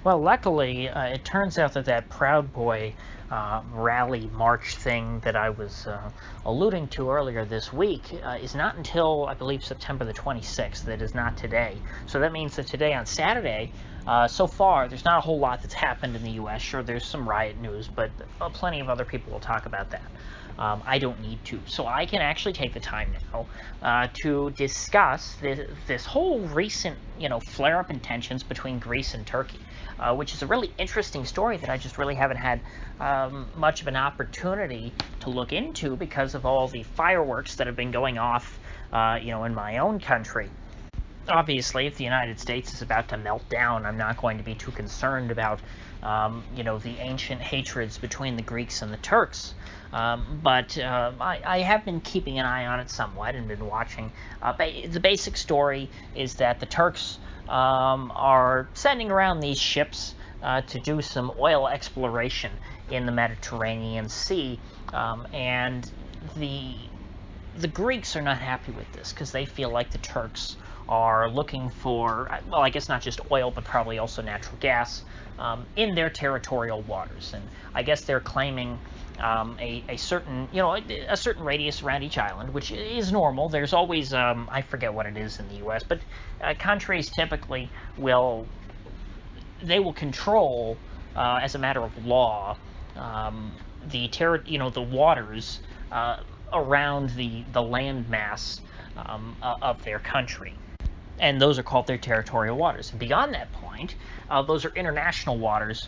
Well, luckily, it turns out that that Proud Boy rally march thing that I was alluding to earlier this week is not until, I believe, September the 26th. That is not today. So that means that today on Saturday, so far, there's not a whole lot that's happened in the U.S. Sure, there's some riot news, but plenty of other people will talk about that. I don't need to. So I can actually take the time now to discuss this whole recent, flare-up in tensions between Greece and Turkey, which is a really interesting story that I just really haven't had much of an opportunity to look into because of all the fireworks that have been going off, in my own country. Obviously, if the United States is about to melt down, I'm not going to be too concerned about, the ancient hatreds between the Greeks and the Turks. But I have been keeping an eye on it somewhat and been watching. The basic story is that the Turks are sending around these ships to do some oil exploration in the Mediterranean Sea, and the Greeks are not happy with this because they feel like the Turks are looking for, well, I guess not just oil, but probably also natural gas in their territorial waters. And I guess they're claiming a certain, a certain radius around each island, which is normal. There's always, I forget what it is in the U.S., but countries typically will control, as a matter of law, the waters around the landmass of their country. And those are called their territorial waters. And beyond that point, those are international waters,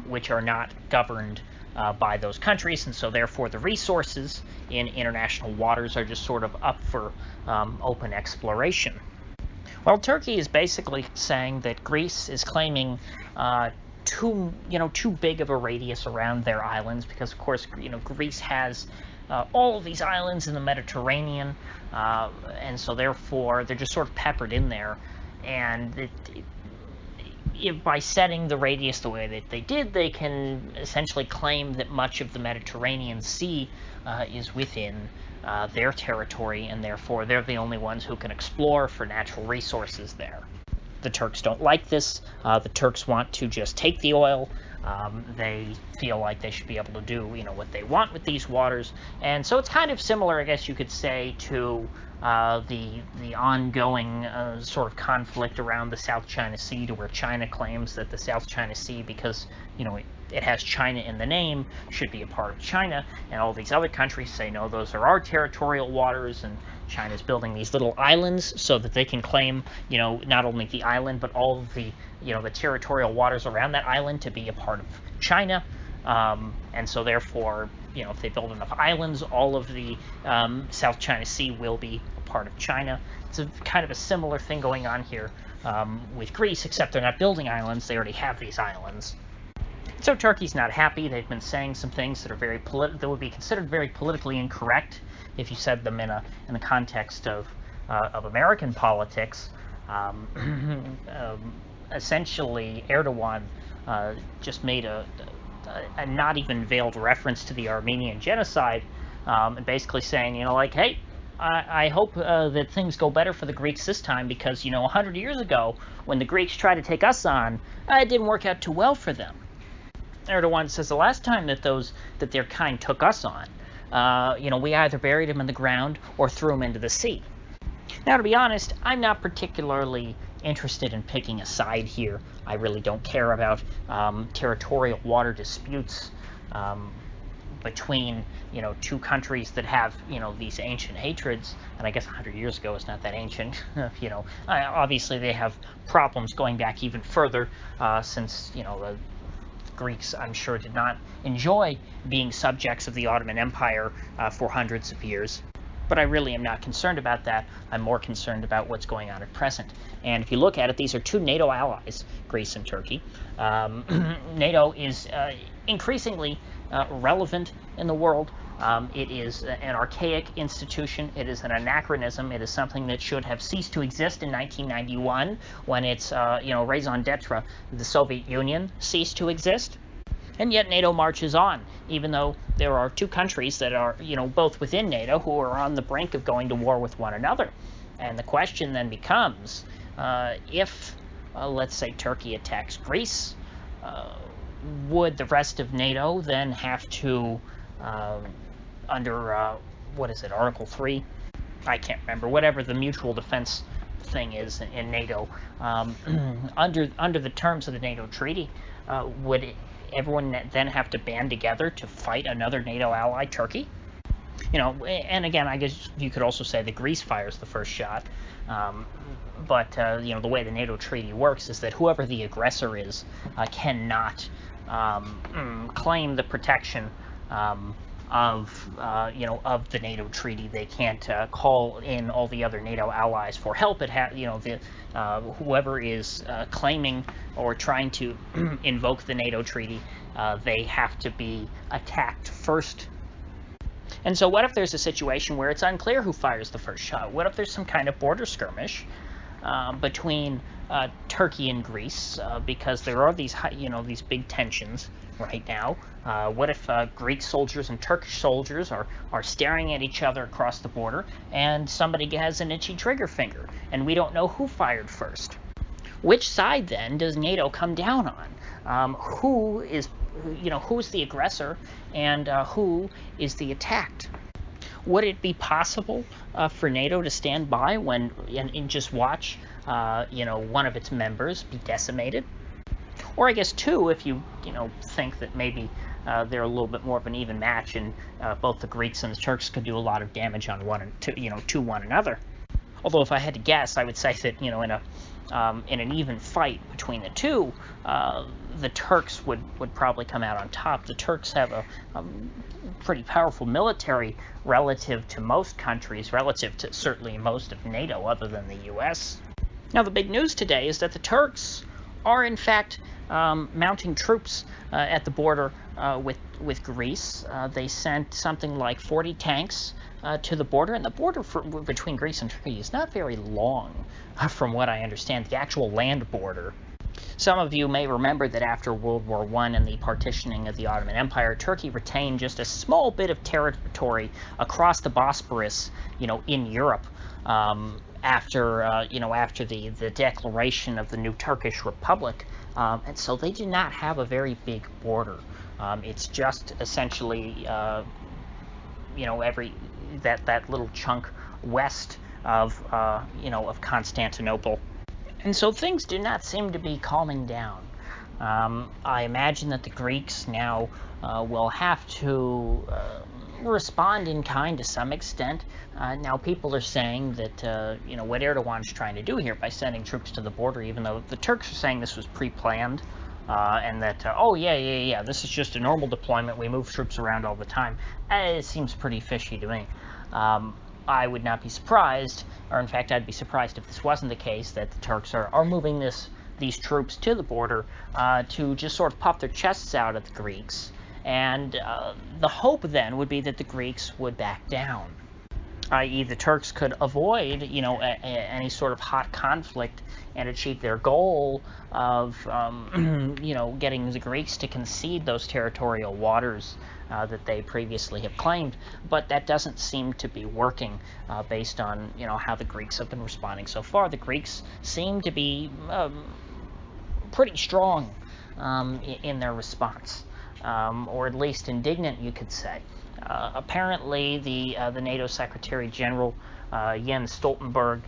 which are not governed by those countries, and so therefore the resources in international waters are just sort of up for open exploration. Well, Turkey is basically saying that Greece is claiming too big of a radius around their islands because, of course, Greece has all of these islands in the Mediterranean, and so therefore they're just sort of peppered in there, and by setting the radius the way that they did, they can essentially claim that much of the Mediterranean Sea is within their territory, and therefore they're the only ones who can explore for natural resources there. The Turks don't like this. The Turks want to just take the oil. They feel like they should be able to do, what they want with these waters. And so it's kind of similar, I guess you could say, to the ongoing sort of conflict around the South China Sea, to where China claims that the South China Sea, because, it has China in the name, should be a part of China, and all these other countries say, no, those are our territorial waters, and China's building these little islands so that they can claim, not only the island, but all of the, the territorial waters around that island to be a part of China. And so therefore, if they build enough islands, all of the South China Sea will be a part of China. It's kind of a similar thing going on here with Greece, except they're not building islands, they already have these islands. So Turkey's not happy. They've been saying some things that are that would be considered very politically incorrect if you said them in the context of American politics. Essentially, Erdogan just made a not even veiled reference to the Armenian genocide, and basically saying, hey, I hope that things go better for the Greeks this time because, 100 years ago, when the Greeks tried to take us on, it didn't work out too well for them. Erdogan says the last time that their kind took us on, we either buried them in the ground or threw them into the sea. Now, to be honest, I'm not particularly interested in picking a side here. I really don't care about territorial water disputes between, two countries that have, these ancient hatreds. And I guess 100 years ago is not that ancient. Obviously they have problems going back even further since, the Greeks, I'm sure, did not enjoy being subjects of the Ottoman Empire for hundreds of years. But I really am not concerned about that. I'm more concerned about what's going on at present. And if you look at it, these are two NATO allies, Greece and Turkey. NATO is increasingly relevant in the world. It is an archaic institution. It is an anachronism. It is something that should have ceased to exist in 1991 when its raison d'etre, the Soviet Union, ceased to exist. And yet NATO marches on, even though there are two countries that are, both within NATO who are on the brink of going to war with one another. And the question then becomes, if, let's say, Turkey attacks Greece, would the rest of NATO then have to, under, what is it, Article 3? I can't remember, whatever the mutual defense thing is in NATO, under the terms of the NATO treaty, would everyone then have to band together to fight another NATO ally, Turkey? And again, I guess you could also say that Greece fires the first shot. But the way the NATO treaty works is that whoever the aggressor is cannot claim the protection of the NATO treaty. They can't call in all the other NATO allies for help. Whoever is claiming or trying to invoke the NATO treaty, they have to be attacked first. And so what if there's a situation where it's unclear who fires the first shot? What if there's some kind of border skirmish between Turkey and Greece, because there are these these big tensions right now? What if Greek soldiers and Turkish soldiers are staring at each other across the border, and somebody has an itchy trigger finger, and we don't know who fired first? Which side then does NATO come down on? Who's the aggressor, and who is the attacked? Would it be possible for NATO to stand by and just watch one of its members be decimated? Or I guess two, if you think that maybe they're a little bit more of an even match, and both the Greeks and the Turks could do a lot of damage on to one another. Although if I had to guess, I would say that in an even fight between the two, the Turks would probably come out on top. The Turks have a pretty powerful military relative to most countries, relative to certainly most of NATO other than the US. Now the big news today is that the Turks are in fact mounting troops at the border with Greece. They sent something like 40 tanks to the border, and the border between Greece and Turkey is not very long, from what I understand, the actual land border. Some of you may remember that after World War I and the partitioning of the Ottoman Empire, Turkey retained just a small bit of territory across the Bosporus, in Europe, after the declaration of the new Turkish Republic, and so they do not have a very big border. It's just essentially, that little chunk west of Constantinople. And so things do not seem to be calming down. I imagine that the Greeks now will have to respond in kind to some extent. Now people are saying that what Erdogan's trying to do here by sending troops to the border, even though the Turks are saying this was pre-planned, and that this is just a normal deployment, we move troops around all the time. It seems pretty fishy to me. I would not be surprised, or in fact I'd be surprised if this wasn't the case, that the Turks are moving these troops to the border to just sort of puff their chests out at the Greeks, and the hope then would be that the Greeks would back down, i.e. the Turks could avoid any sort of hot conflict and achieve their goal of getting the Greeks to concede those territorial waters that they previously have claimed. But that doesn't seem to be working based on how the Greeks have been responding so far. The Greeks seem to be pretty strong in their response, or at least indignant, you could say. Apparently the NATO Secretary General Jens Stoltenberg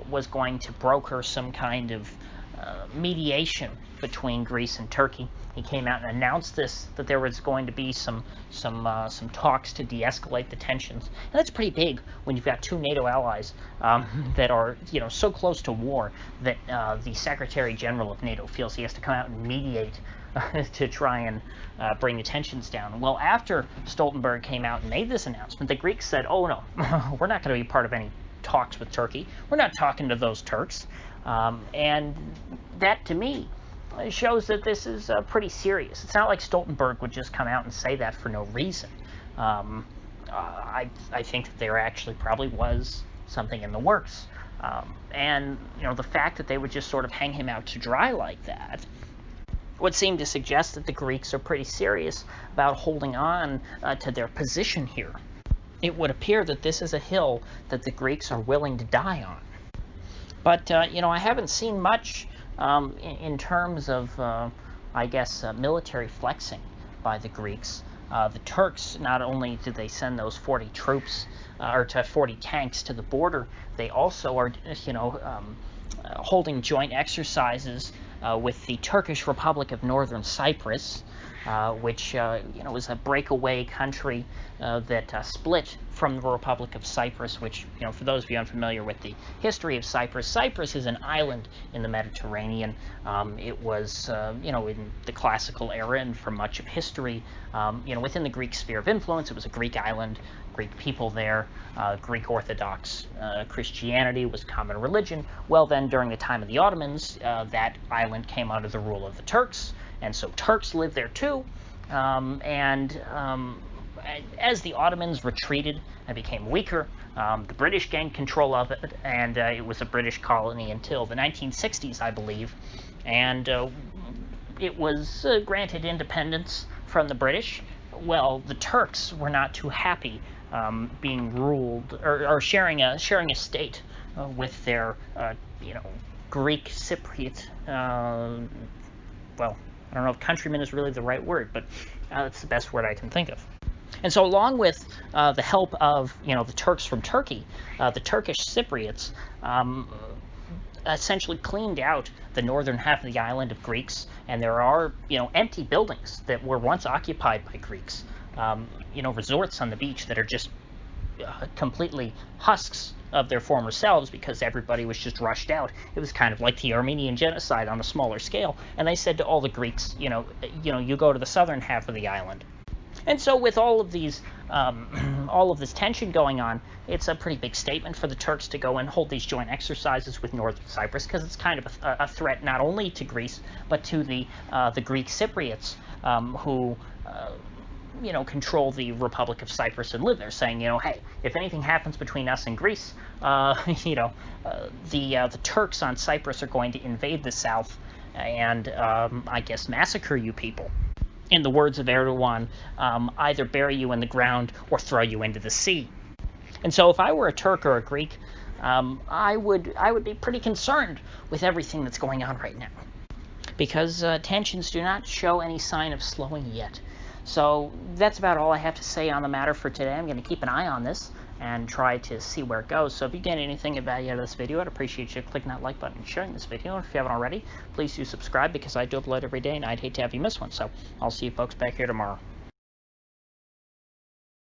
was going to broker some kind of mediation between Greece and Turkey. He came out and announced that there was going to be some talks to de-escalate the tensions. And that's pretty big when you've got two NATO allies that are so close to war that the Secretary General of NATO feels he has to come out and mediate to try and bring the tensions down. Well, after Stoltenberg came out and made this announcement, the Greeks said, "Oh no, we're not going to be part of any talks with Turkey. We're not talking to those Turks." And that, to me, shows that this is pretty serious. It's not like Stoltenberg would just come out and say that for no reason. I think that there actually probably was something in the works. And the fact that they would just sort of hang him out to dry like that would seem to suggest that the Greeks are pretty serious about holding on to their position here. It would appear that this is a hill that the Greeks are willing to die on. But, I haven't seen much in terms of I guess, military flexing by the Greeks. The Turks, not only did they send those 40 troops, or to 40 tanks to the border, they also are, holding joint exercises with the Turkish Republic of Northern Cyprus, which was a breakaway country that split from the Republic of Cyprus, which, for those of you unfamiliar with the history of Cyprus, Cyprus is an island in the Mediterranean. It was, in the classical era and for much of history, within the Greek sphere of influence, it was a Greek island, Greek people there, Greek Orthodox Christianity was common religion. Well, then, during the time of the Ottomans, that island came under the rule of the Turks, and so Turks lived there too. As the Ottomans retreated and became weaker, the British gained control of it, and it was a British colony until the 1960s, I believe. And it was granted independence from the British. Well, the Turks were not too happy being ruled or sharing a state with their Greek Cypriot. Well, I don't know if countryman is really the right word, but that's the best word I can think of. And so, along with the help of the Turks from Turkey, the Turkish Cypriots essentially cleaned out the northern half of the island of Greeks, and there are empty buildings that were once occupied by Greeks. Resorts on the beach that are just completely husks of their former selves because everybody was just rushed out. It was kind of like the Armenian genocide on a smaller scale. And they said to all the Greeks, you go to the southern half of the island. And so with all of these, all of this tension going on, it's a pretty big statement for the Turks to go and hold these joint exercises with Northern Cyprus, because it's kind of a threat not only to Greece but to the Greek Cypriots who control the Republic of Cyprus and live there, saying, hey, if anything happens between us and Greece, the Turks on Cyprus are going to invade the south and, I guess, massacre you people. In the words of Erdogan, either bury you in the ground or throw you into the sea. And so if I were a Turk or a Greek, I would be pretty concerned with everything that's going on right now, because tensions do not show any sign of slowing yet. So that's about all I have to say on the matter for today. I'm going to keep an eye on this and try to see where it goes. So if you get anything of value out of this video, I'd appreciate you clicking that like button and sharing this video. And if you haven't already, please do subscribe, because I do upload every day and I'd hate to have you miss one. So I'll see you folks back here tomorrow.